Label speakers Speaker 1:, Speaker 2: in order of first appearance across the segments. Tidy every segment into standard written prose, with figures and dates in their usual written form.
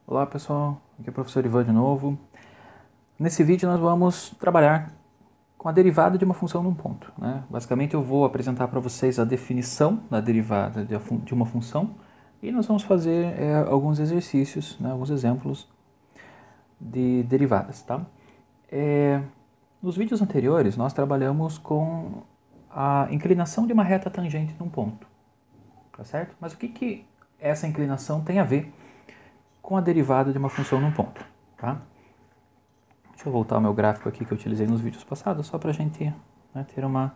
Speaker 1: Olá pessoal, aqui é o professor Ivan de novo. Nesse vídeo nós vamos trabalhar com a derivada de uma função num ponto, né? Basicamente eu vou apresentar para vocês a definição da derivada de uma função e nós vamos fazer alguns exercícios, né? Alguns exemplos de derivadas, tá? Nos vídeos anteriores nós trabalhamos com a inclinação de uma reta tangente num ponto, tá certo? Mas o que essa inclinação tem a ver com a derivada de uma função num ponto, tá? Deixa eu voltar ao meu gráfico aqui que eu utilizei nos vídeos passados, só para a gente, né, ter um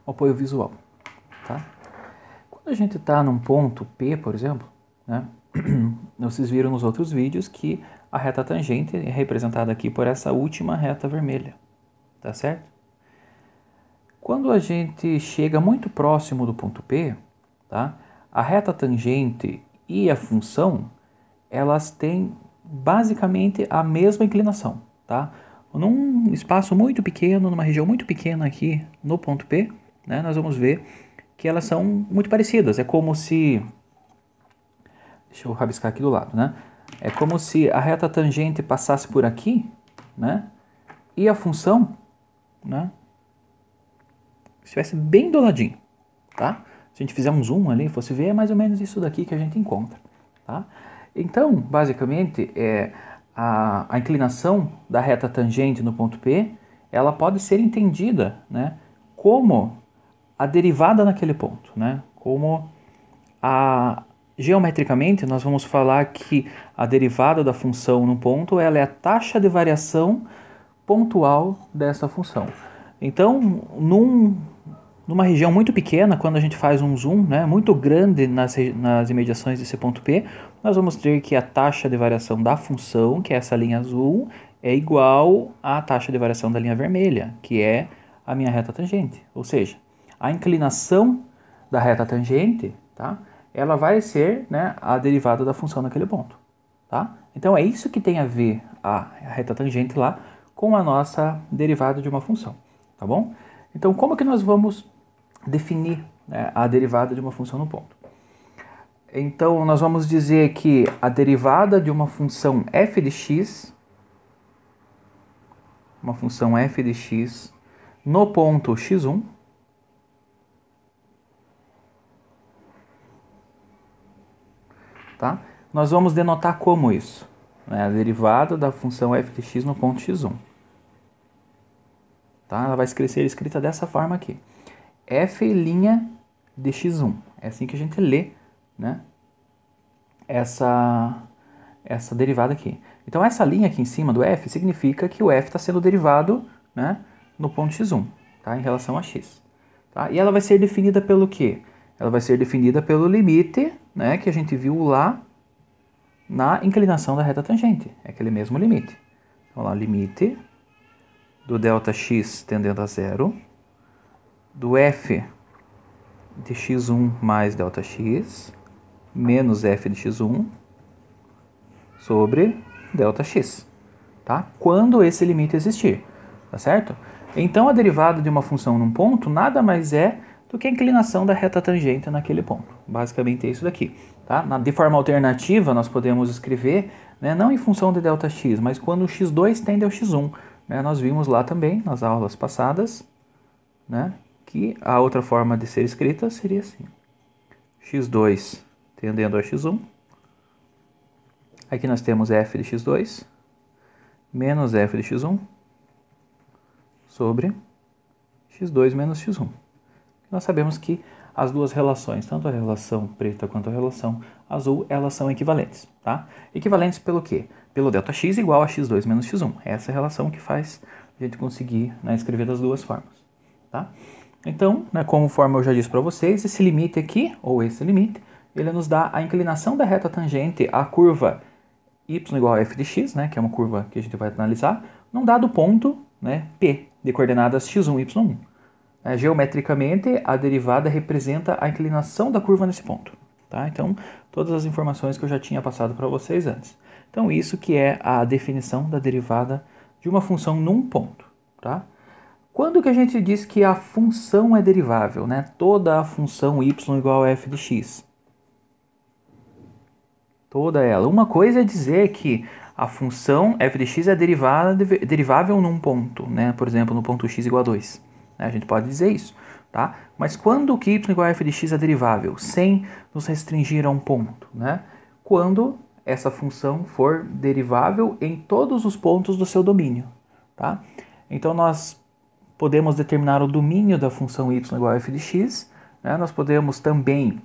Speaker 1: apoio visual, tá? Quando a gente está num ponto P, por exemplo, né, vocês viram nos outros vídeos que a reta tangente é representada aqui por essa última reta vermelha, tá certo? Quando a gente chega muito próximo do ponto P, tá, a reta tangente e a função, elas têm basicamente a mesma inclinação, tá? Num espaço muito pequeno, numa região muito pequena aqui no ponto P, né, nós vamos ver que elas são muito parecidas. É como se... Deixa eu rabiscar aqui do lado, né? É como se a reta tangente passasse por aqui, né? E a função, né, estivesse bem do ladinho, tá? Se a gente fizer um zoom ali, fosse ver, é mais ou menos isso daqui que a gente encontra, tá? Então, basicamente, a inclinação da reta tangente no ponto P, ela pode ser entendida, né, como a derivada naquele ponto, né? Geometricamente, nós vamos falar que a derivada da função no ponto ela é a taxa de variação pontual dessa função. Então, numa região muito pequena, quando a gente faz um zoom, né, muito grande nas imediações desse ponto P, nós vamos ter que a taxa de variação da função, que é essa linha azul, é igual à taxa de variação da linha vermelha, que é a minha reta tangente. Ou seja, a inclinação da reta tangente, tá, ela vai ser, né, a derivada da função naquele ponto. Tá? Então é isso que tem a ver a reta tangente lá com a nossa derivada de uma função. Tá bom? Então como que nós vamos definir, né, a derivada de uma função no ponto? Então nós vamos dizer que a derivada de uma função f de x, no ponto x1, tá? Nós vamos denotar como isso, né? A derivada da função f de x no ponto x1. Tá? Ela vai ser escrita dessa forma aqui. F' de x1. É assim que a gente lê, né, essa derivada aqui. Então essa linha aqui em cima do f significa que o f está sendo derivado, né, no ponto x1, tá, em relação a x. Tá? E ela vai ser definida pelo quê? Ela vai ser definida pelo limite, né, que a gente viu lá na inclinação da reta tangente. É aquele mesmo limite. Então lá, limite do ΔX tendendo a zero, do f de x1 mais ΔX, menos f de x1, sobre ΔX, tá? Quando esse limite existir, tá certo? Então a derivada de uma função num ponto nada mais é do que a inclinação da reta tangente naquele ponto. Basicamente é isso daqui, tá? De forma alternativa nós podemos escrever, né, não em função de ΔX, mas quando o x2 tende ao x1. Nós vimos lá também, nas aulas passadas, né, que a outra forma de ser escrita seria assim. x2 tendendo a x1. Aqui nós temos f de x2 menos f de x1 sobre x2 menos x1. Nós sabemos que as duas relações, tanto a relação preta quanto a relação azul, elas são equivalentes, tá? Equivalentes pelo quê? Pelo ΔX igual a x2 menos x1. Essa é a relação que faz a gente conseguir, né, escrever das duas formas, tá? Então, né, conforme eu já disse para vocês, esse limite aqui, ou esse limite, ele nos dá a inclinação da reta tangente à curva y igual a f de x, né, que é uma curva que a gente vai analisar, num dado ponto, né, P, de coordenadas x1 e y1. Geometricamente, a derivada representa a inclinação da curva nesse ponto. Tá? Então, todas as informações que eu já tinha passado para vocês antes. Então, isso que é a definição da derivada de uma função num ponto. Tá? Quando que a gente diz que a função é derivável? Né? Toda a função y igual a f de x. Toda ela. Uma coisa é dizer que a função f de x é derivável num ponto, né? Por exemplo, no ponto x igual a 2. A gente pode dizer isso, tá? Mas quando que y igual a f de x é derivável? Sem nos restringir a um ponto, né? Quando essa função for derivável em todos os pontos do seu domínio, tá? Então, nós podemos determinar o domínio da função y igual a f de x, né? Nós podemos também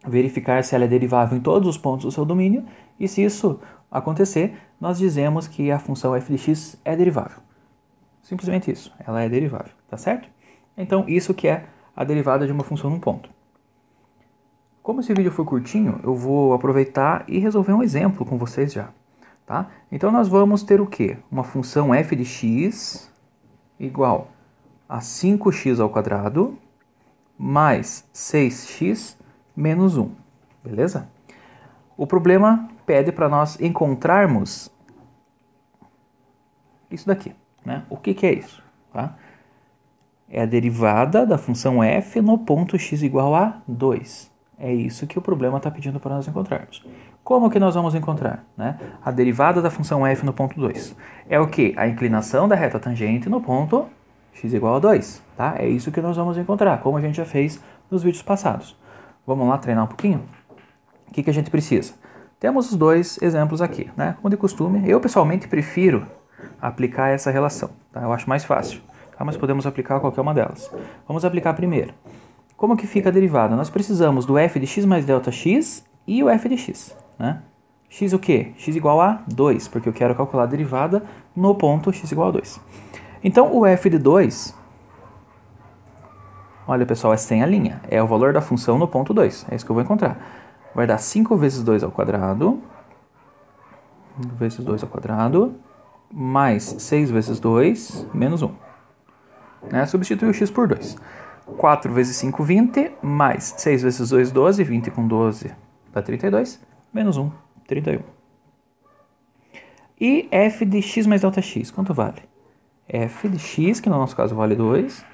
Speaker 1: verificar se ela é derivável em todos os pontos do seu domínio, e se isso acontecer, nós dizemos que a função f de x é derivável. Simplesmente isso, ela é derivável, tá certo? Então, isso que é a derivada de uma função num ponto. Como esse vídeo foi curtinho, eu vou aproveitar e resolver um exemplo com vocês já, tá? Então, nós vamos ter o quê? Uma função f de x igual a 5x ao quadrado mais 6x menos 1, beleza? O problema pede para nós encontrarmos isso daqui, né? O que é isso? Tá? É a derivada da função f no ponto x igual a 2. É isso que o problema está pedindo para nós encontrarmos. Como que nós vamos encontrar, né? A derivada da função f no ponto 2. É o que? A inclinação da reta tangente no ponto x igual a 2. Tá? É isso que nós vamos encontrar, como a gente já fez nos vídeos passados. Vamos lá treinar um pouquinho? O que a gente precisa? Temos os dois exemplos aqui, né? Como de costume, eu pessoalmente prefiro aplicar essa relação, tá? Eu acho mais fácil, tá? Mas podemos aplicar qualquer uma delas. Vamos aplicar primeiro. Como que fica a derivada? Nós precisamos do f de x mais delta x e o f de x, né? X o quê? X igual a 2, porque eu quero calcular a derivada no ponto x igual a 2. Então, o f de 2, olha pessoal, é sem a linha, é o valor da função no ponto 2, é isso que eu vou encontrar. Vai dar 5 vezes 2 ao quadrado, mais 6 vezes 2, menos 1. Né? Substitui o x por 2. 4 vezes 5, 20, mais 6 vezes 2, 12, 20 com 12 dá 32, menos 1, 31. E f de x mais delta x, quanto vale? F de x, que no nosso caso vale 2,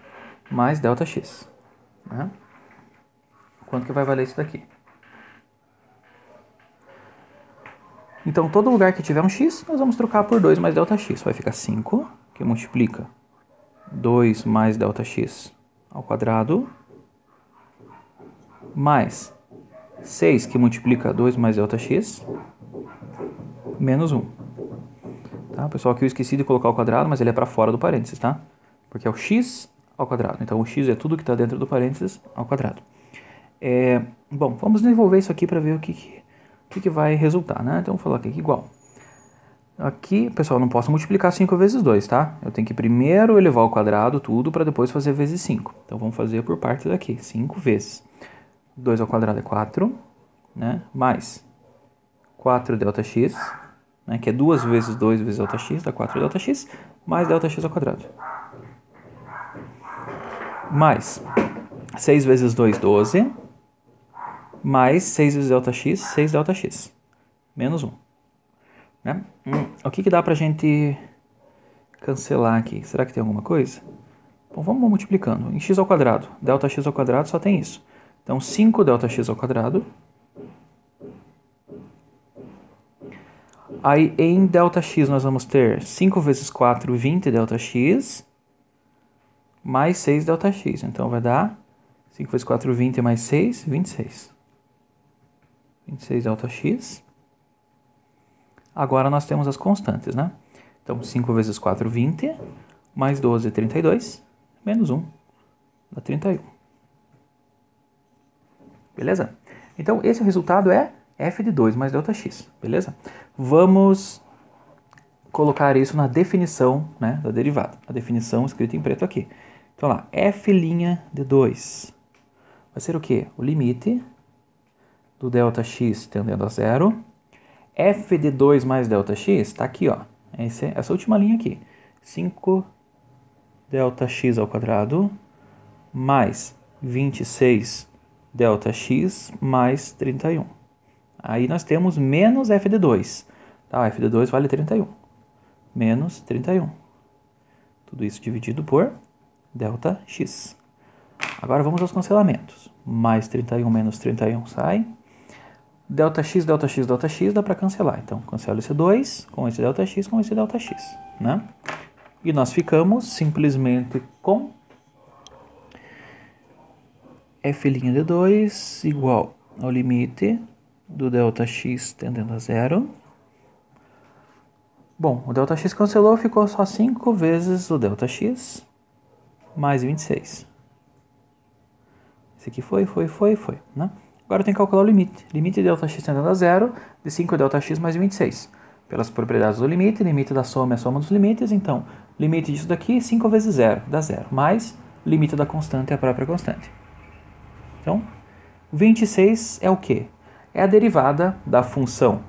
Speaker 1: mais delta x. Né? Quanto que vai valer isso daqui? Então, todo lugar que tiver um x, nós vamos trocar por 2 mais delta x. Vai ficar 5, que multiplica 2 mais delta x ao quadrado, mais 6, que multiplica 2 mais delta x, menos 1. Tá? Pessoal, aqui eu esqueci de colocar o quadrado, mas ele é para fora do parênteses, tá? Porque é o x ao quadrado. Então, o x é tudo que está dentro do parênteses ao quadrado. Bom, vamos desenvolver isso aqui para ver o que vai resultar, né? Então, vou falar aqui igual. Aqui, pessoal, eu não posso multiplicar 5 vezes 2, tá? Eu tenho que primeiro elevar ao quadrado tudo para depois fazer vezes 5. Então, vamos fazer por partes aqui. 5 vezes 2 ao quadrado é 4, né? Mais 4 ΔX, né? Que é 2 vezes 2 vezes ΔX, dá 4 ΔX, mais ΔX ao quadrado. Mais 6 vezes 2, 12, mais 6 vezes ΔX, 6 ΔX, menos 1. Né? O que dá pra gente cancelar aqui? Será que tem alguma coisa? Bom, vamos multiplicando. Em x ao quadrado, ΔX ao quadrado só tem isso. Então, 5 ΔX ao quadrado. Aí, em ΔX, nós vamos ter 5 vezes 4, 20 ΔX, mais 6 ΔX. Então, vai dar 5 vezes 4, 20, mais 6, 26. 26 ΔX. Agora, nós temos as constantes, né? Então, 5 vezes 4, 20, mais 12, 32, menos 1, dá 31. Beleza? Então, esse resultado é f de 2 mais ΔX, beleza? Vamos colocar isso na definição, né, da derivada. A definição escrita em preto aqui. Então, lá, f' de 2 vai ser o quê? O limite do ΔX tendendo a zero. F de 2 mais ΔX está aqui, ó. Essa última linha aqui. 5 ΔX ao quadrado mais 26 ΔX mais 31. Aí nós temos menos f de 2. Tá? F de 2 vale 31. Menos 31. Tudo isso dividido por ΔX. Agora vamos aos cancelamentos. Mais 31 menos 31 sai. Δx, Δx, Δx dá para cancelar. Então, cancela esse 2 com esse Δx com esse Δx, né? E nós ficamos simplesmente com f' de 2 igual ao limite do Δx tendendo a zero. Bom, o Δx cancelou, ficou só 5 vezes o Δx mais 26. Esse aqui foi, né? Agora eu tenho que calcular o limite. Limite de Δx tendendo a zero de 5 Δx mais 26. Pelas propriedades do limite, limite da soma é a soma dos limites, então limite disso daqui, 5 vezes 0, dá 0. Mais limite da constante é a própria constante. Então, 26 é o quê? É a derivada da função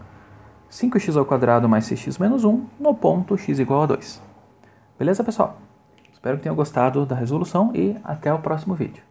Speaker 1: 5x² mais 6x menos 1 no ponto x igual a 2. Beleza, pessoal? Espero que tenham gostado da resolução e até o próximo vídeo.